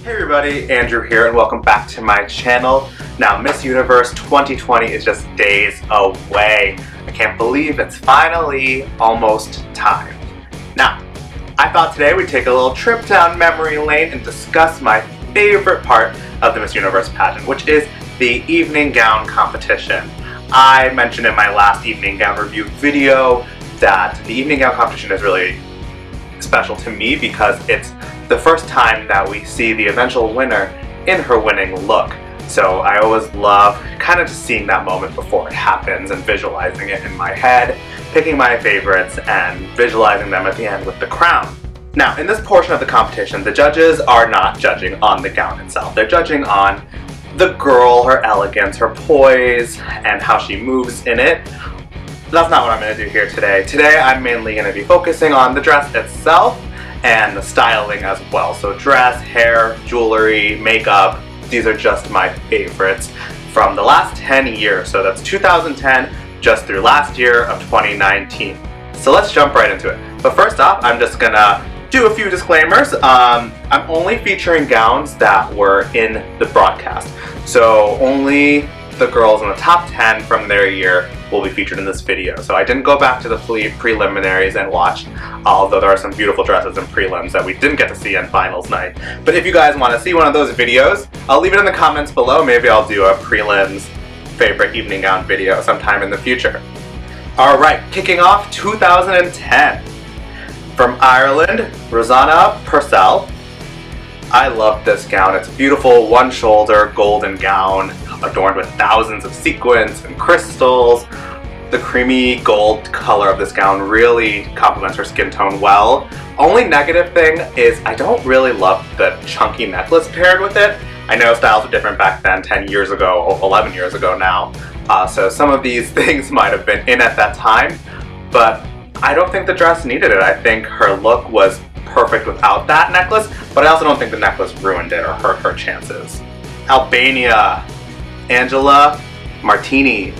Hey everybody, Andrew here and welcome back to my channel. Now Miss Universe 2020 is just days away. I can't believe it's finally almost time. Now, I thought today we'd take a little trip down memory lane and discuss my favorite part of the Miss Universe pageant, which is the evening gown competition. I mentioned in my last evening gown review video that the evening gown competition is really special to me because it's the first time that we see the eventual winner in her winning look. So I always love kind of just seeing that moment before it happens and visualizing it in my head, picking my favorites and visualizing them at the end with the crown. Now, in this portion of the competition, the judges are not judging on the gown itself. They're judging on the girl, her elegance, her poise, and how she moves in it. That's not what I'm going to do here today. Today I'm mainly going to be focusing on the dress itself and the styling as well. So dress, hair, jewelry, makeup, these are just my favorites from the last 10 years. So that's 2010 just through last year of 2019. So let's jump right into it. But first off, I'm just gonna do a few disclaimers. I'm only featuring gowns that were in the broadcast. So only the girls in the top 10 from their year will be featured in this video. So I didn't go back to the preliminaries and watch, although there are some beautiful dresses and prelims that we didn't get to see on finals night. But if you guys want to see one of those videos, I'll leave it in the comments below. Maybe I'll do a prelims favorite evening gown video sometime in the future. Alright, kicking off 2010. From Ireland, Rosanna Purcell. I love this gown. It's a beautiful one-shoulder golden gown adorned with thousands of sequins and crystals. The creamy gold color of this gown really complements her skin tone well. Only negative thing is I don't really love the chunky necklace paired with it. I know styles were different back then, 10 years ago, or 11 years ago now. So some of these things might have been in at that time, but I don't think the dress needed it. I think her look was perfect without that necklace, but I also don't think the necklace ruined it or hurt her chances. Albania, Angela Martini.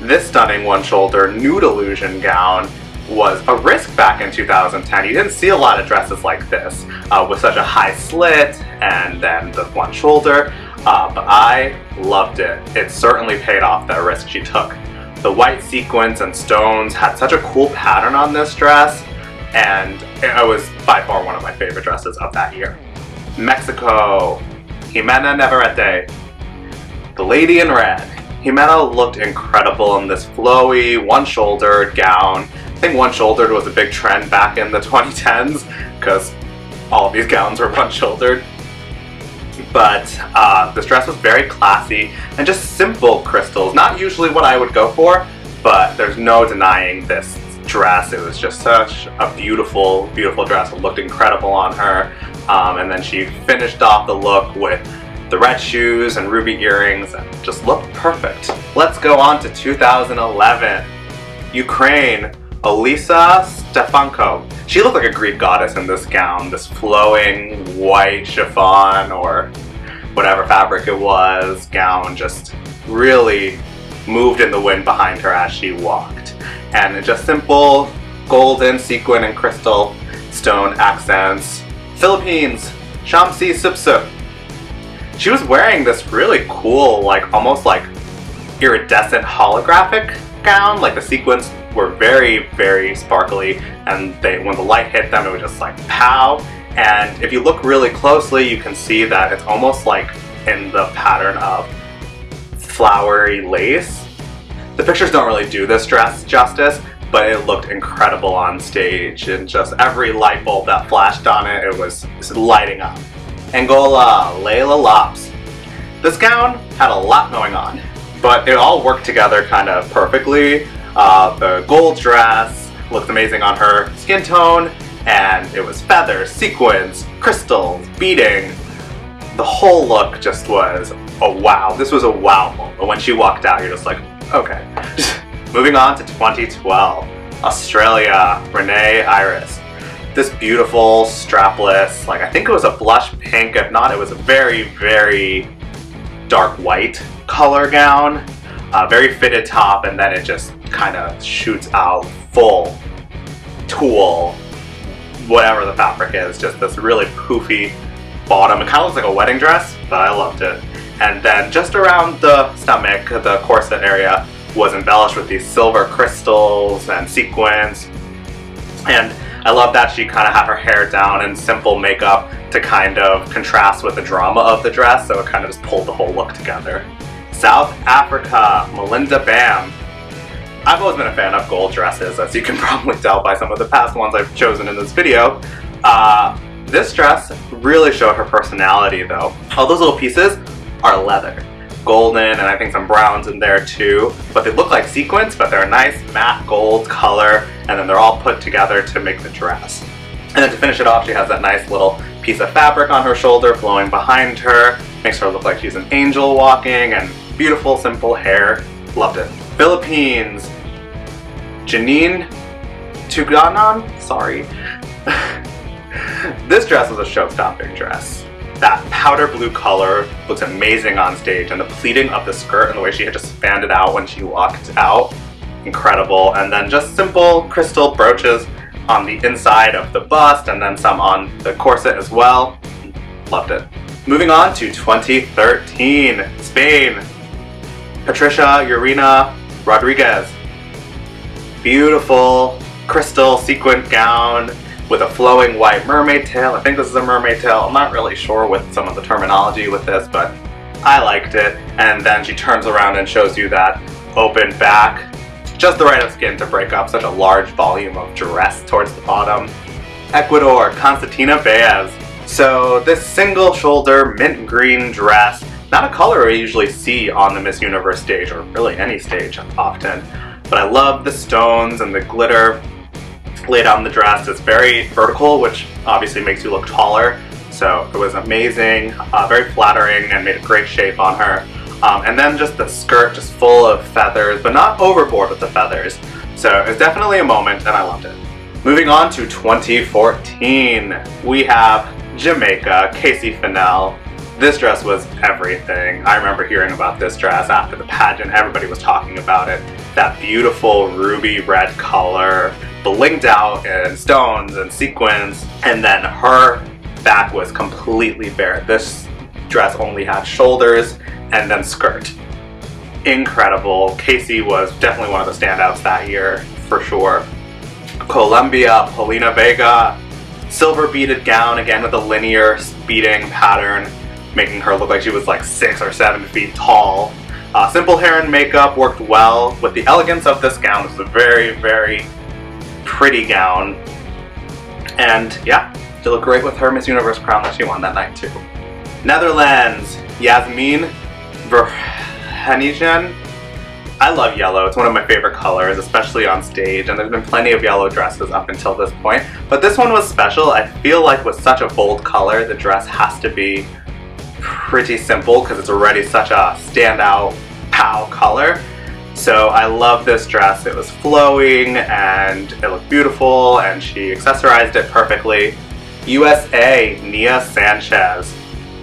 This stunning one-shoulder nude illusion gown was a risk back in 2010. You didn't see a lot of dresses like this with such a high slit and then the one shoulder, but I loved it. It certainly paid off that risk she took. The white sequins and stones had such a cool pattern on this dress, and it was by far one of my favorite dresses of that year. Mexico, Jimena Navarrete. The lady in red. Jimena looked incredible in this flowy, one-shouldered gown. I think one-shouldered was a big trend back in the 2010s because all of these gowns were one-shouldered. But this dress was very classy and just simple crystals. Not usually what I would go for, but there's no denying this dress. It was just such a beautiful, beautiful dress. It looked incredible on her. And then she finished off the look with the red shoes and ruby earrings and just looked perfect. Let's go on to 2011. Ukraine, Elisa Stefanko. She looked like a Greek goddess in this gown, this flowing white chiffon or whatever fabric it was gown just really moved in the wind behind her as she walked. And just simple golden sequin and crystal stone accents. Philippines, Shamsi Supsup. She was wearing this really cool, like almost like iridescent holographic gown. Like the sequins were very, very sparkly, and when the light hit them, it was just like pow. And if you look really closely, you can see that it's almost like in the pattern of flowery lace. The pictures don't really do this dress justice, but it looked incredible on stage, and just every light bulb that flashed on it, it was lighting up. Angola, Layla Lops. This gown had a lot going on, but it all worked together kind of perfectly. The gold dress looked amazing on her skin tone, and it was feathers, sequins, crystals, beading. The whole look just was a wow. This was a wow moment. When she walked out, you're just like, okay. Moving on to 2012. Australia, Renee Iris. This beautiful strapless, like I think it was a blush pink, if not it was a very, very dark white color gown. Very fitted top, and then it just kind of shoots out full tulle, whatever the fabric is, just this really poofy bottom. It kind of looks like a wedding dress, but I loved it. And then just around the stomach, the corset area was embellished with these silver crystals and sequins. And I love that she kind of had her hair down in simple makeup to kind of contrast with the drama of the dress, so it kind of just pulled the whole look together. South Africa, Melinda Bam. I've always been a fan of gold dresses, as you can probably tell by some of the past ones I've chosen in this video. This dress really showed her personality though. All those little pieces are leather. Golden, and I think some browns in there too. But they look like sequins, but they're a nice matte gold color, and then they're all put together to make the dress. And then to finish it off, she has that nice little piece of fabric on her shoulder flowing behind her. Makes her look like she's an angel walking, and beautiful, simple hair. Loved it. Philippines. Janine Tuganon? Sorry. This dress was a show-stopping dress. That powder blue color looks amazing on stage, and the pleating of the skirt and the way she had just fanned it out when she walked out, incredible. And then just simple crystal brooches on the inside of the bust, and then some on the corset as well. Loved it. Moving on to 2013, Spain. Patricia Urena Rodriguez. Beautiful crystal sequin gown with a flowing white mermaid tail. I think this is a mermaid tail. I'm not really sure with some of the terminology with this, but I liked it. And then she turns around and shows you that open back. Just the right of skin to break up such a large volume of dress towards the bottom. Ecuador, Constantina Baez. So this single shoulder mint green dress, not a color I usually see on the Miss Universe stage, or really any stage often. But I love the stones and the glitter laid on the dress. It's very vertical, which obviously makes you look taller. So it was amazing, very flattering, and made a great shape on her. And then just the skirt, just full of feathers, but not overboard with the feathers. So it was definitely a moment, and I loved it. Moving on to 2014, we have Jamaica, Casey Fennell. This dress was everything. I remember hearing about this dress after the pageant. Everybody was talking about it. That beautiful ruby red color, blinged out in stones and sequins, and then her back was completely bare. This dress only had shoulders and then skirt. Incredible. Casey was definitely one of the standouts that year, for sure. Colombia, Paulina Vega. Silver beaded gown, again with a linear beading pattern, making her look like she was like 6 or 7 feet tall. Simple hair and makeup worked well with the elegance of this gown. It was a very, very pretty gown. And yeah, she looked great with her Miss Universe crown that she won that night too. Netherlands, Yasmin Verhenigen. I love yellow. It's one of my favorite colors, especially on stage, and there's been plenty of yellow dresses up until this point. But this one was special. I feel like with such a bold color, the dress has to be pretty simple because it's already such a standout pow color. So I love this dress. It was flowing and it looked beautiful, and she accessorized it perfectly. USA, Nia Sanchez.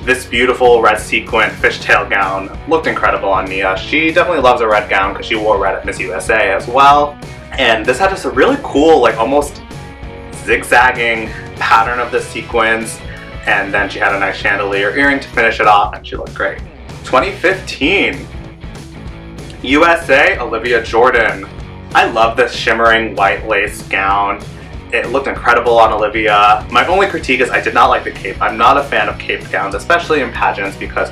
This beautiful red sequin fishtail gown looked incredible on Nia. She definitely loves a red gown because she wore red at Miss USA as well. And this had just a really cool, like almost zigzagging pattern of the sequins. And then she had a nice chandelier earring to finish it off, and she looked great. 2015, USA, Olivia Jordan. I love this shimmering white lace gown. It looked incredible on Olivia. My only critique is I did not like the cape. I'm not a fan of caped gowns, especially in pageants, because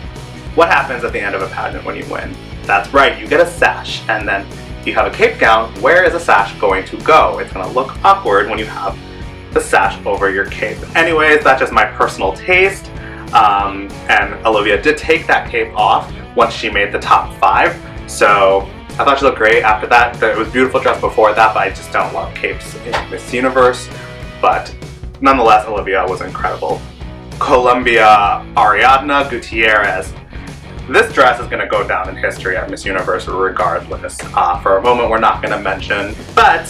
what happens at the end of a pageant when you win? That's right, you get a sash, and then you have a cape gown. Where is a sash going to go? It's going to look awkward when you have the sash over your cape. Anyways, that's just my personal taste. And Olivia did take that cape off once she made the top 5. So I thought she looked great after that. It was a beautiful dress before that, but I just don't love capes in Miss Universe. But nonetheless, Olivia was incredible. Colombia, Ariadna Gutierrez. This dress is going to go down in history at Miss Universe regardless. For a moment, we're not going to mention. But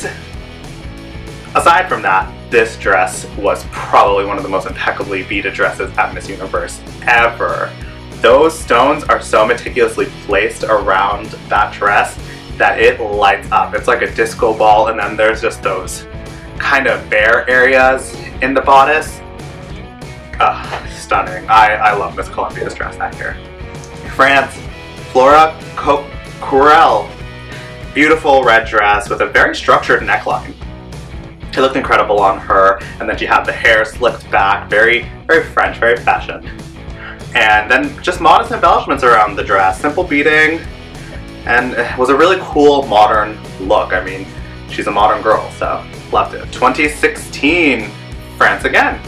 aside from that, this dress was probably one of the most impeccably beaded dresses at Miss Universe ever. Those stones are so meticulously placed around that dress that it lights up. It's like a disco ball, and then there's just those kind of bare areas in the bodice. stunning. I love Miss Colombia's dress that year. France, Flora Courel. Beautiful red dress with a very structured neckline. It looked incredible on her, and then she had the hair slicked back, very French, very fashion. And then just modest embellishments around the dress, simple beading, and it was a really cool modern look. I mean, she's a modern girl, so loved it. 2016, France again.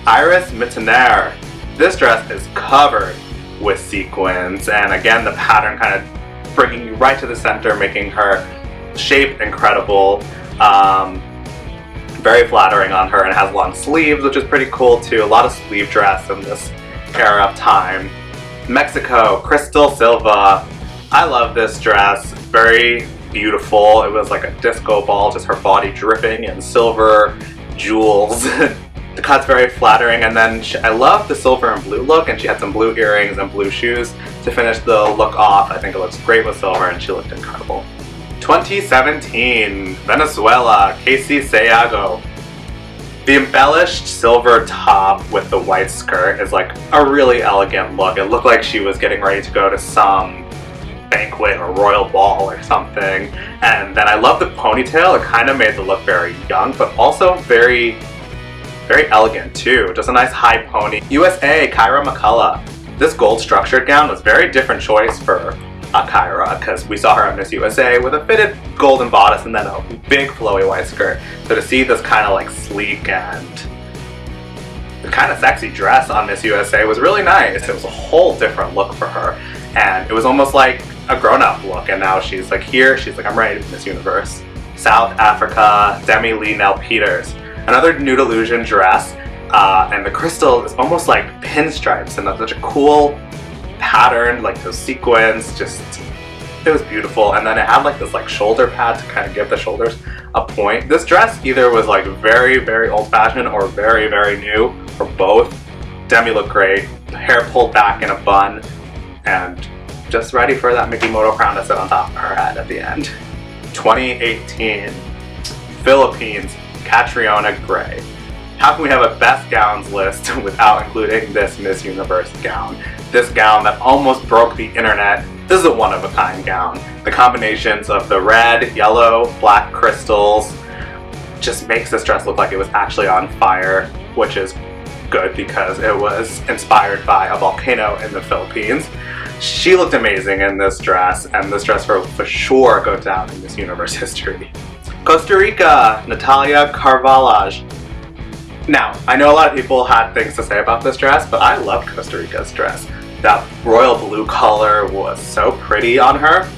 Iris Mittener. This dress is covered with sequins, and again the pattern kind of bringing you right to the center, making her shape incredible. Very flattering on her, and it has long sleeves, which is pretty cool too. A lot of sleeve dress in this era of time. Mexico, Crystal Silva. I love this dress. Very beautiful. It was like a disco ball, just her body dripping in silver jewels. The cut's very flattering, and then I love the silver and blue look, and she had some blue earrings and blue shoes to finish the look off. I think it looks great with silver, and she looked incredible. 2017, Venezuela, Casey Sayago. The embellished silver top with the white skirt is like a really elegant look. It looked like she was getting ready to go to some banquet or royal ball or something. And then I love the ponytail. It kind of made the look very young, but also very elegant too. Just a nice high pony. USA, Kyra McCullough. This gold structured gown was a very different choice for Kyra, because we saw her at Miss USA with a fitted golden bodice and then a big flowy white skirt. So to see this kind of like sleek and kind of sexy dress on Miss USA was really nice. It was a whole different look for her, and it was almost like a grown-up look, and now she's like here, she's like, I'm ready to Miss Universe. South Africa, Demi Lee Nell Peters. Another nude illusion dress, and the crystal is almost like pinstripes, and that's such a cool pattern, like those sequins, just, it was beautiful. And then it had like this like shoulder pad to kind of give the shoulders a point. This dress either was like very old-fashioned or very new, or both. Demi looked great, hair pulled back in a bun, and just ready for that Mikimoto crown to sit on top of her head at the end. 2018, Philippines, Catriona Gray. How can we have a best gowns list without including this Miss Universe gown? This gown that almost broke the internet. This is a one-of-a-kind gown. The combinations of the red, yellow, black crystals just makes this dress look like it was actually on fire, which is good because it was inspired by a volcano in the Philippines. She looked amazing in this dress, and this dress will for sure go down in Miss Universe history. Costa Rica, Natalia Carvalhage. Now, I know a lot of people had things to say about this dress, but I loved Costa Rica's dress. That royal blue color was so pretty on her,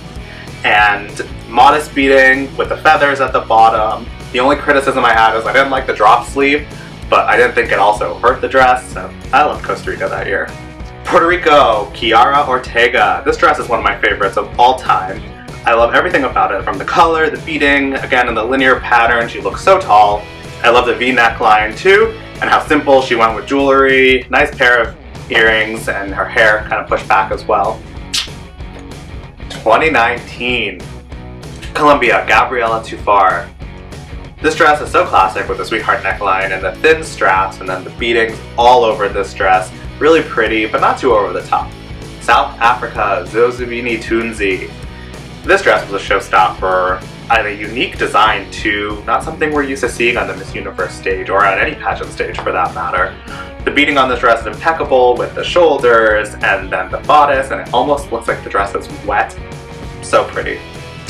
and modest beading with the feathers at the bottom. The only criticism I had is I didn't like the drop sleeve, but I didn't think it also hurt the dress, so I loved Costa Rica that year. Puerto Rico, Kiara Ortega. This dress is one of my favorites of all time. I love everything about it, from the color, the beading, again in the linear pattern, she looks so tall. I love the V neckline too, and how simple she went with jewelry, nice pair of earrings, and her hair kind of pushed back as well. 2019, Colombia, Gabriela Tufar. This dress is so classic with the sweetheart neckline and the thin straps and then the beadings all over this dress. Really pretty, but not too over the top. South Africa, Zozibini Tunzi. This dress was a showstopper, and a unique design too, not something we're used to seeing on the Miss Universe stage or on any pageant stage for that matter. The beading on this dress is impeccable with the shoulders and then the bodice, and it almost looks like the dress is wet. So pretty.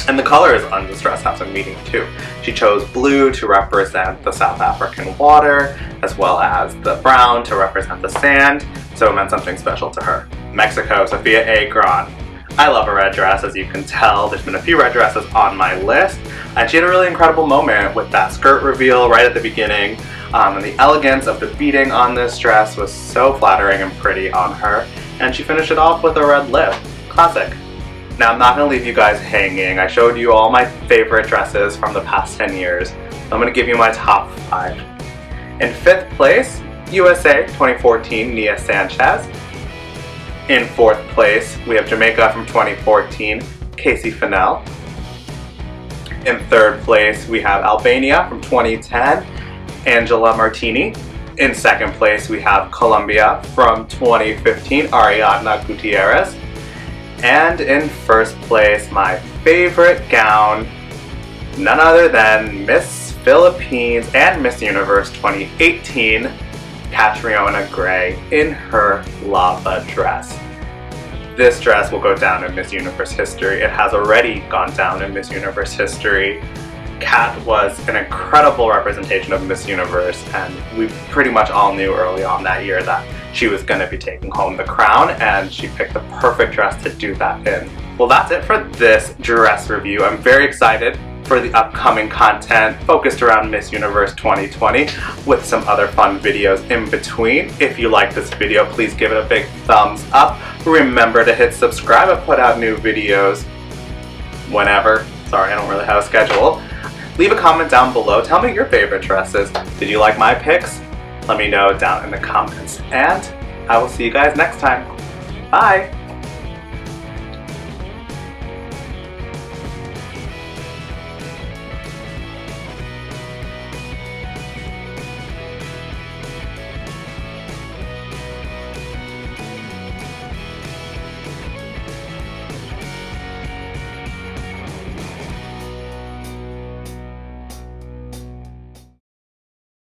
And the colors on this dress have some meaning too. She chose blue to represent the South African water, as well as the brown to represent the sand, so it meant something special to her. Mexico, Sofia Agron. I love a red dress, as you can tell. There's been a few red dresses on my list, and she had a really incredible moment with that skirt reveal right at the beginning, and the elegance of the beading on this dress was so flattering and pretty on her, and she finished it off with a red lip. Classic. Now I'm not going to leave you guys hanging. I showed you all my favorite dresses from the past 10 years. I'm going to give you my top 5. In 5th place, USA 2014, Nia Sanchez. In 4th place, we have Jamaica from 2014, Casey Fennell. In 3rd place, we have Albania from 2010, Angela Martini. In second place, we have Colombia from 2015, Ariadna Gutierrez. And in first place, my favorite gown, none other than Miss Philippines and Miss Universe 2018, Catriona Gray, in her lava dress. This dress will go down in Miss Universe history. It has already gone down in Miss Universe history. Kat was an incredible representation of Miss Universe, and we pretty much all knew early on that year that she was going to be taking home the crown, and she picked the perfect dress to do that in. Well, that's it for this dress review. I'm very excited for the upcoming content focused around Miss Universe 2020 with some other fun videos in between. If you like this video, please give it a big thumbs up. Remember to hit subscribe. I put out new videos whenever. Sorry, I don't really have a schedule. Leave a comment down below. Tell me your favorite dresses. Did you like my picks? Let me know down in the comments. And I will see you guys next time. Bye!